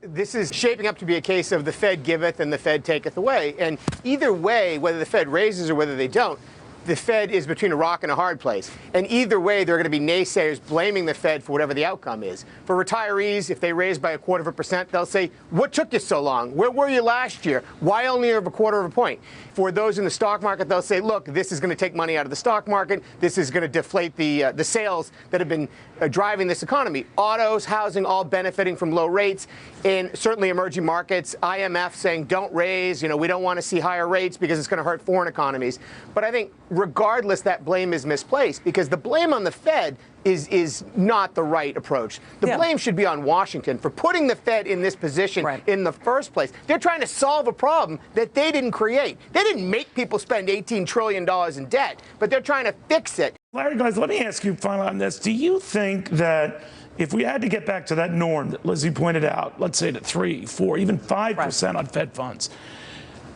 This is shaping up to be a case of the Fed giveth and the Fed taketh away. And either way, whether the Fed raises or whether they don't, the Fed is between a rock and a hard place. And either way, there are going to be naysayers blaming the Fed for whatever the outcome is. For retirees, if they raise by 0.25%, they'll say, what took you so long? Where were you last year? Why only over 0.25 point? For those in the stock market, they'll say, look, this is going to take money out of the stock market. This is going to deflate the sales that have been driving this economy. Autos, housing, all benefiting from low rates. And certainly emerging markets, IMF saying don't raise, we don't want to see higher rates because it's going to hurt foreign economies. But I think regardless, that blame is misplaced because the blame on the Fed is not the right approach. The blame should be on Washington for putting the Fed in this position in the first place. They're trying to solve a problem that they didn't create. They didn't make people spend $18 trillion in debt, but they're trying to fix it. Larry, guys, let me ask you finally on this. Do you think that if we had to get back to that norm that Lizzie pointed out, let's say to 3, 4, even 5% on Fed funds,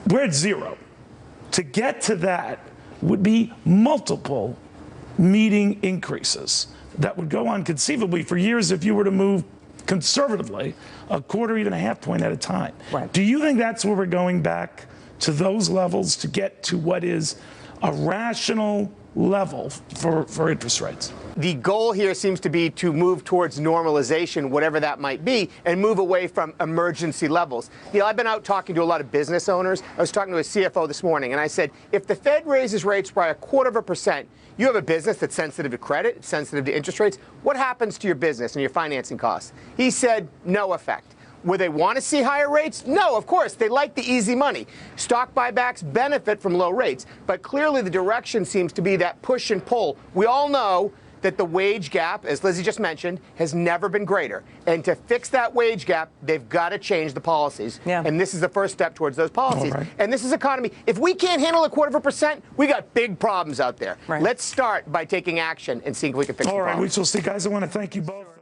we're at 0. To get to that would be multiple meeting increases that would go on conceivably for years if you were to move conservatively a quarter, even a half point at a time. Do you think that's where we're going back to those levels to get to what is a rational level for interest rates? The goal here seems to be to move towards normalization, whatever that might be, and move away from emergency levels. I've been out talking to a lot of business owners. I was talking to a CFO this morning, and I said, if the Fed raises rates by 0.25%, you have a business that's sensitive to credit, sensitive to interest rates. What happens to your business and your financing costs? He said, no effect. Would they want to see higher rates? No, of course. They like the easy money. Stock buybacks benefit from low rates. But clearly the direction seems to be that push and pull. We all know that the wage gap, as Lizzie just mentioned, has never been greater. And to fix that wage gap, they've got to change the policies. And this is the first step towards those policies. And this is economy. If we can't handle 0.25%, we got big problems out there. Let's start by taking action and seeing if we can fix the problem. We shall see. Guys, I want to thank you both.